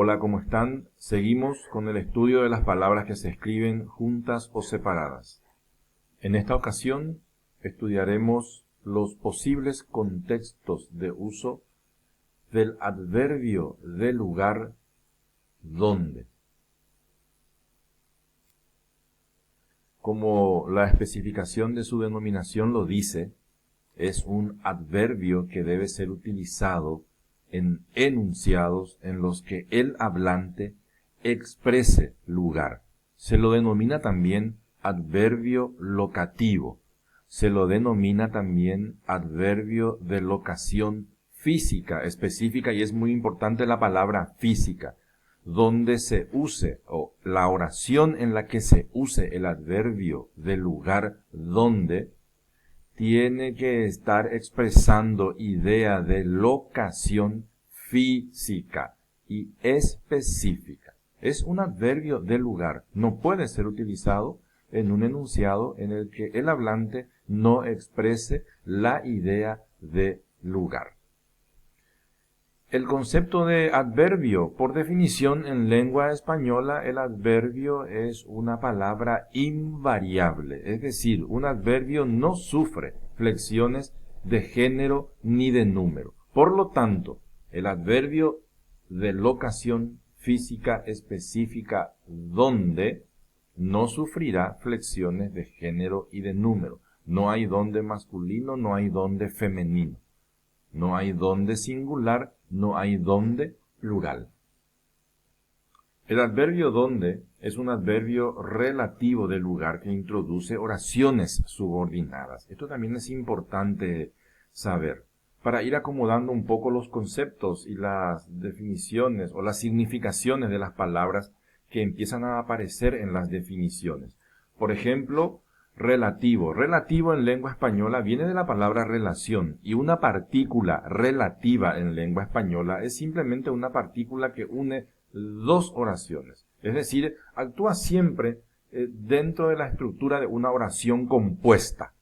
Hola, ¿cómo están? Seguimos con el estudio de las palabras que se escriben juntas o separadas. En esta ocasión estudiaremos los posibles contextos de uso del adverbio de lugar donde. Como la especificación de su denominación lo dice, es un adverbio que debe ser utilizado en enunciados en los que el hablante exprese lugar. Se lo denomina también adverbio locativo. Se lo denomina también adverbio de locación física específica, y es muy importante la palabra física, donde se use, o la oración en la que se use el adverbio de lugar donde, tiene que estar expresando idea de locación física y específica. Es un adverbio de lugar. No puede ser utilizado en un enunciado en el que el hablante no exprese la idea de lugar. El concepto de adverbio, por definición en lengua española, el adverbio es una palabra invariable, es decir, un adverbio no sufre flexiones de género ni de número. Por lo tanto, el adverbio de locación física específica donde no sufrirá flexiones de género y de número. No hay donde masculino, no hay donde femenino. No hay donde singular, no hay donde plural. El adverbio donde es un adverbio relativo de lugar que introduce oraciones subordinadas. Esto también es importante saber para ir acomodando un poco los conceptos y las definiciones o las significaciones de las palabras que empiezan a aparecer en las definiciones. Por ejemplo, relativo. Relativo en lengua española viene de la palabra relación, y una partícula relativa en lengua española es simplemente una partícula que une dos oraciones. Es decir, actúa siempre dentro de la estructura de una oración compuesta,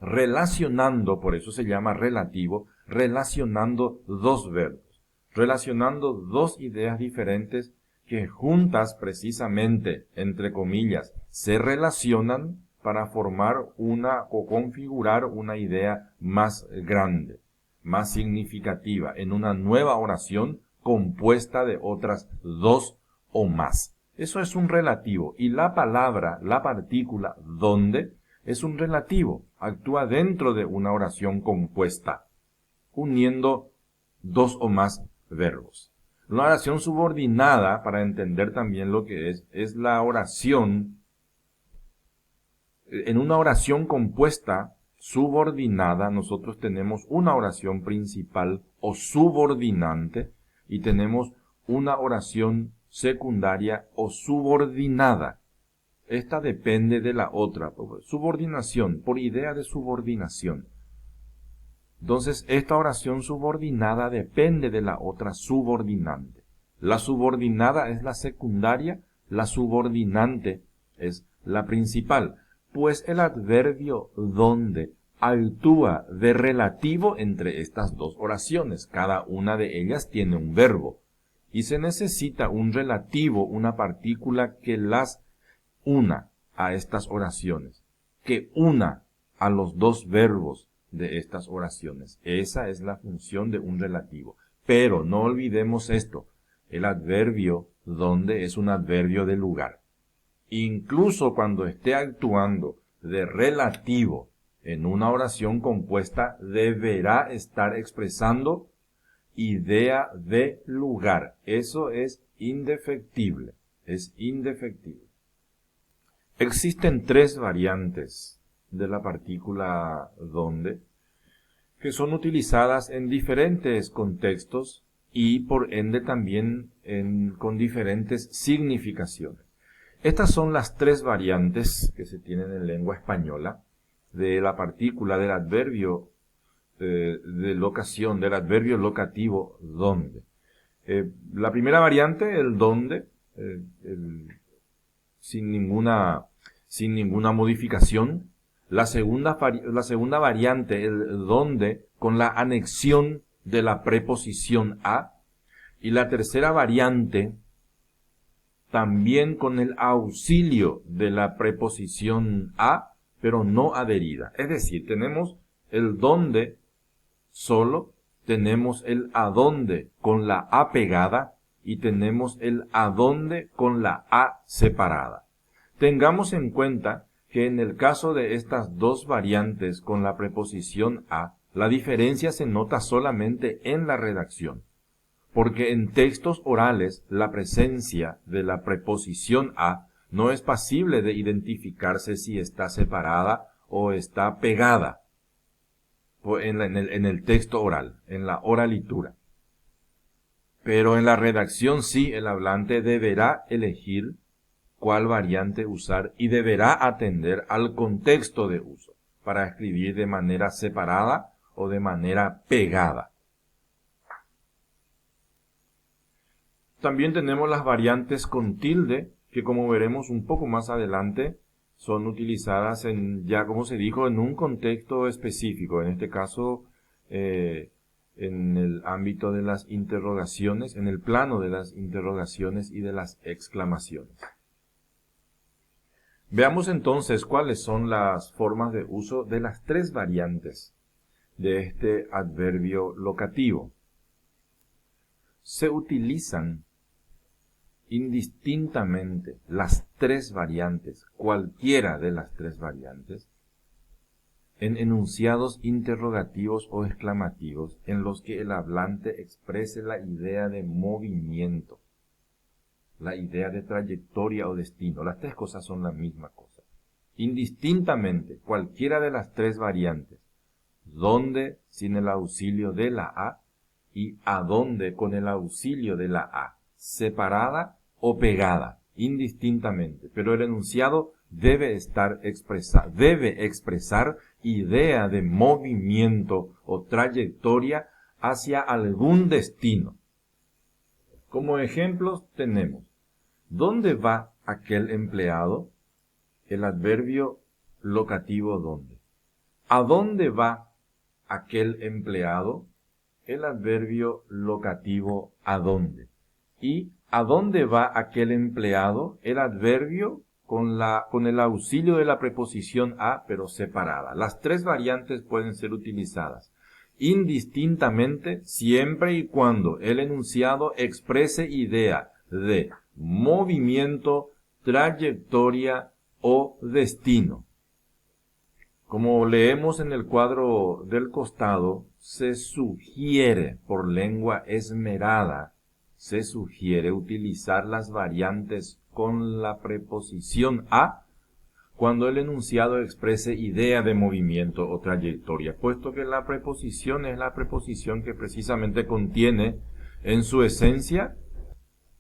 relacionando, por eso se llama relativo, relacionando dos verbos, relacionando dos ideas diferentes que juntas precisamente, entre comillas, se relacionan para formar una o configurar una idea más grande, más significativa, en una nueva oración compuesta de otras dos o más. Eso es un relativo, y la palabra, la partícula donde, es un relativo, actúa dentro de una oración compuesta, uniendo dos o más verbos. Una oración subordinada, para entender también lo que es la oración. En una oración compuesta subordinada, nosotros tenemos una oración principal o subordinante y tenemos una oración secundaria o subordinada. Esta depende de la otra. Subordinación, por idea de subordinación. Entonces, esta oración subordinada depende de la otra subordinante. La subordinada es la secundaria, la subordinante es la principal. Pues el adverbio donde actúa de relativo entre estas dos oraciones. Cada una de ellas tiene un verbo. Y se necesita un relativo, una partícula que las una a estas oraciones, que una a los dos verbos de estas oraciones. Esa es la función de un relativo. Pero no olvidemos esto, el adverbio donde es un adverbio de lugar. Incluso cuando esté actuando de relativo en una oración compuesta, deberá estar expresando idea de lugar. Eso es indefectible, es indefectible. Existen tres variantes de la partícula donde, que son utilizadas en diferentes contextos y por ende también con diferentes significaciones. Estas son las tres variantes que se tienen en lengua española de la partícula del adverbio de locación, del adverbio locativo donde. La primera variante, el donde, sin ninguna modificación. La segunda variante, el donde, con la anexión de la preposición a. Y la tercera variante, también con el auxilio de la preposición a, pero no adherida. Es decir, tenemos el dónde solo, tenemos el adónde con la a pegada y tenemos el adónde con la a separada. Tengamos en cuenta que en el caso de estas dos variantes con la preposición a, la diferencia se nota solamente en la redacción, porque en textos orales la presencia de la preposición a no es pasible de identificarse si está separada o está pegada en el texto oral, en la oralitura. Pero en la redacción sí, el hablante deberá elegir cuál variante usar y deberá atender al contexto de uso para escribir de manera separada o de manera pegada. También tenemos las variantes con tilde, que como veremos un poco más adelante, son utilizadas ya como se dijo, en un contexto específico, en este caso en el ámbito de las interrogaciones, en el plano de las interrogaciones y de las exclamaciones. Veamos entonces cuáles son las formas de uso de las tres variantes de este adverbio locativo. Se utilizan indistintamente las tres variantes, cualquiera de las tres variantes, en enunciados interrogativos o exclamativos en los que el hablante exprese la idea de movimiento, la idea de trayectoria o destino. Las tres cosas son la misma cosa. Indistintamente, cualquiera de las tres variantes, dónde sin el auxilio de la A y a dónde con el auxilio de la A, separada o pegada, indistintamente. Pero el enunciado debe expresar idea de movimiento o trayectoria hacia algún destino. Como ejemplos tenemos, ¿dónde va aquel empleado? El adverbio locativo ¿dónde? ¿A dónde va aquel empleado? El adverbio locativo ¿a dónde? ¿Y a dónde va aquel empleado? El adverbio con el auxilio de la preposición a, pero separada. Las tres variantes pueden ser utilizadas indistintamente siempre y cuando el enunciado exprese idea de movimiento, trayectoria o destino. Como leemos en el cuadro del costado, se sugiere por lengua esmerada, se sugiere utilizar las variantes con la preposición a cuando el enunciado exprese idea de movimiento o trayectoria, puesto que la preposición es la preposición que precisamente contiene en su esencia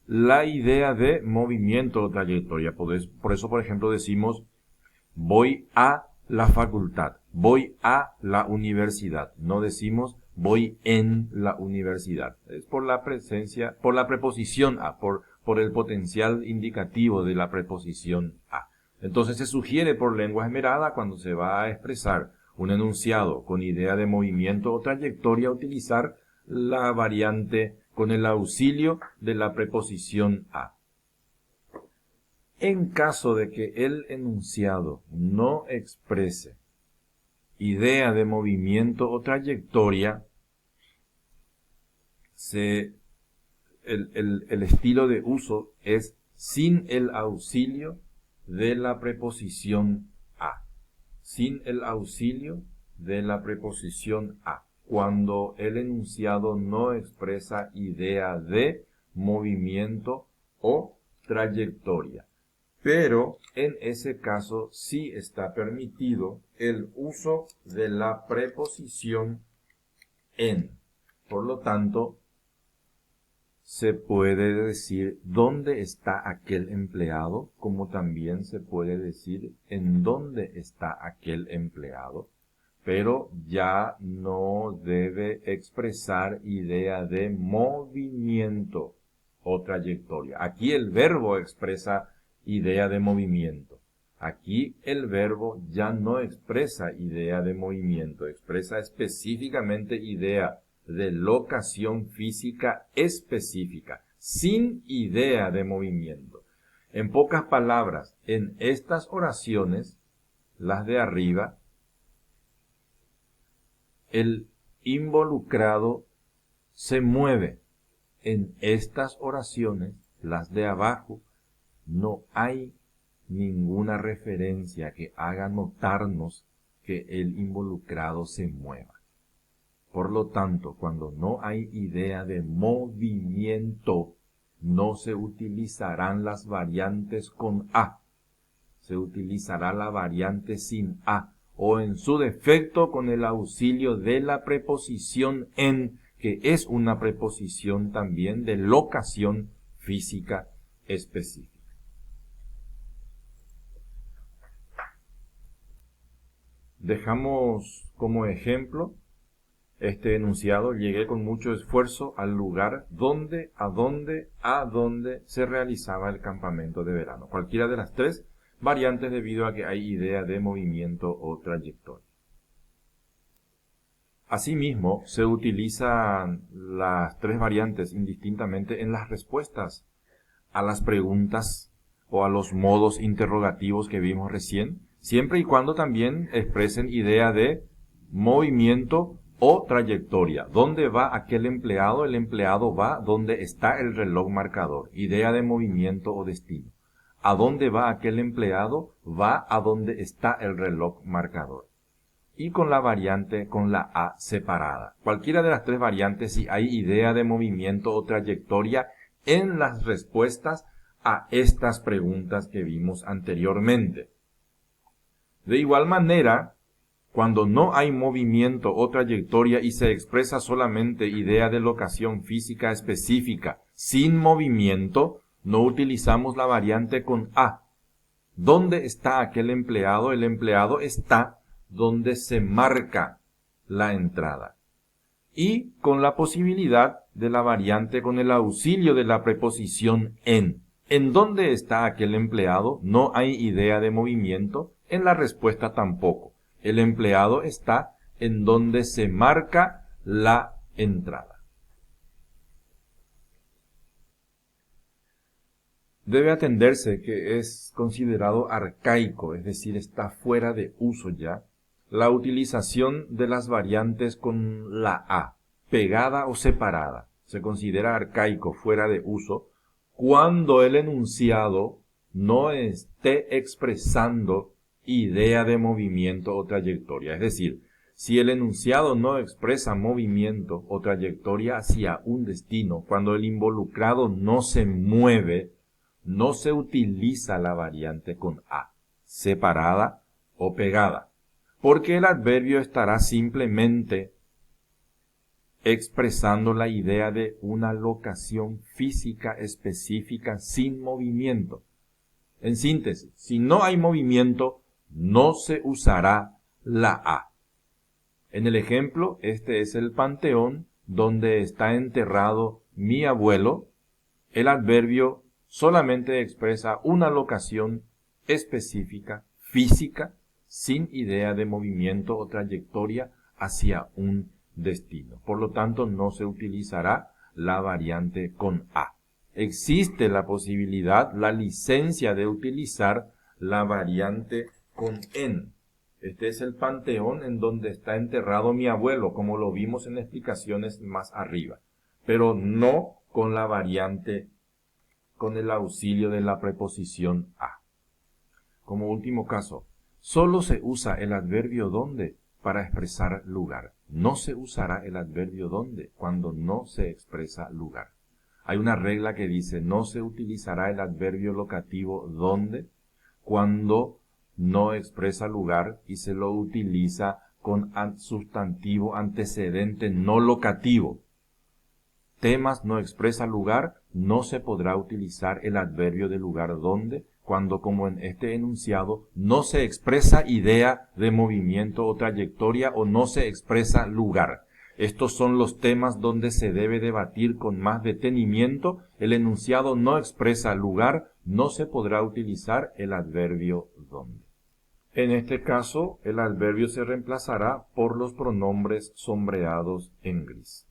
la idea de movimiento o trayectoria. Por eso, por ejemplo, decimos voy a la facultad, voy a la universidad. No decimos voy en la universidad. Es por la presencia, por la preposición a, por el potencial indicativo de la preposición a. Entonces se sugiere por lengua esmerada cuando se va a expresar un enunciado con idea de movimiento o trayectoria utilizar la variante con el auxilio de la preposición a. En caso de que el enunciado no exprese idea de movimiento o trayectoria, el estilo de uso es sin el auxilio de la preposición a. Sin el auxilio de la preposición a. Cuando el enunciado no expresa idea de movimiento o trayectoria. Pero en ese caso sí está permitido el uso de la preposición en. Por lo tanto, se puede decir dónde está aquel empleado, como también se puede decir en dónde está aquel empleado, pero ya no debe expresar idea de movimiento o trayectoria. Aquí el verbo expresa idea de movimiento. Aquí el verbo ya no expresa idea de movimiento, expresa específicamente idea de locación física específica, sin idea de movimiento. En pocas palabras, en estas oraciones, las de arriba, el involucrado se mueve. En estas oraciones, las de abajo, no hay ninguna referencia que haga notarnos que el involucrado se mueva. Por lo tanto, cuando no hay idea de movimiento, no se utilizarán las variantes con A. Se utilizará la variante sin A, o en su defecto con el auxilio de la preposición en, que es una preposición también de locación física específica. Dejamos como ejemplo este enunciado: llegué con mucho esfuerzo al lugar a donde se realizaba el campamento de verano. Cualquiera de las tres variantes debido a que hay idea de movimiento o trayectoria. Asimismo, se utilizan las tres variantes indistintamente en las respuestas a las preguntas o a los modos interrogativos que vimos recién, siempre y cuando también expresen idea de movimiento o trayectoria. ¿Dónde va aquel empleado? El empleado va donde está el reloj marcador. Idea de movimiento o destino. ¿A dónde va aquel empleado? Va a donde está el reloj marcador. Y con la variante con la A separada. Cualquiera de las tres variantes, si hay idea de movimiento o trayectoria en las respuestas a estas preguntas que vimos anteriormente. De igual manera, cuando no hay movimiento o trayectoria y se expresa solamente idea de locación física específica sin movimiento, no utilizamos la variante con A. ¿Dónde está aquel empleado? El empleado está donde se marca la entrada. Y con la posibilidad de la variante con el auxilio de la preposición en. ¿En dónde está aquel empleado? No hay idea de movimiento. En la respuesta tampoco. El empleado está en donde se marca la entrada. Debe atenderse que es considerado arcaico, es decir, está fuera de uso ya, la utilización de las variantes con la A, pegada o separada. Se considera arcaico, fuera de uso, cuando el enunciado no esté expresando idea de movimiento o trayectoria. Es decir, si el enunciado no expresa movimiento o trayectoria hacia un destino, cuando el involucrado no se mueve, no se utiliza la variante con A, separada o pegada, porque el adverbio estará simplemente expresando la idea de una locación física específica sin movimiento. En síntesis, si no hay movimiento, no se usará la A. En el ejemplo, este es el panteón donde está enterrado mi abuelo. El adverbio solamente expresa una locación específica, física, sin idea de movimiento o trayectoria hacia un destino. Por lo tanto, no se utilizará la variante con A. Existe la posibilidad, la licencia de utilizar la variante con en. Este es el panteón en donde está enterrado mi abuelo, como lo vimos en explicaciones más arriba, pero no con la variante con el auxilio de la preposición a. Como último caso, solo se usa el adverbio donde para expresar lugar. No se usará el adverbio donde cuando no se expresa lugar. Hay una regla que dice: no se utilizará el adverbio locativo donde cuando no expresa lugar y se lo utiliza con sustantivo antecedente no locativo. Temas no expresa lugar, no se podrá utilizar el adverbio de lugar donde, cuando, como en este enunciado, no se expresa idea de movimiento o trayectoria o no se expresa lugar. Estos son los temas donde se debe debatir con más detenimiento. El enunciado no expresa lugar, no se podrá utilizar el adverbio donde. En este caso, el adverbio se reemplazará por los pronombres sombreados en gris.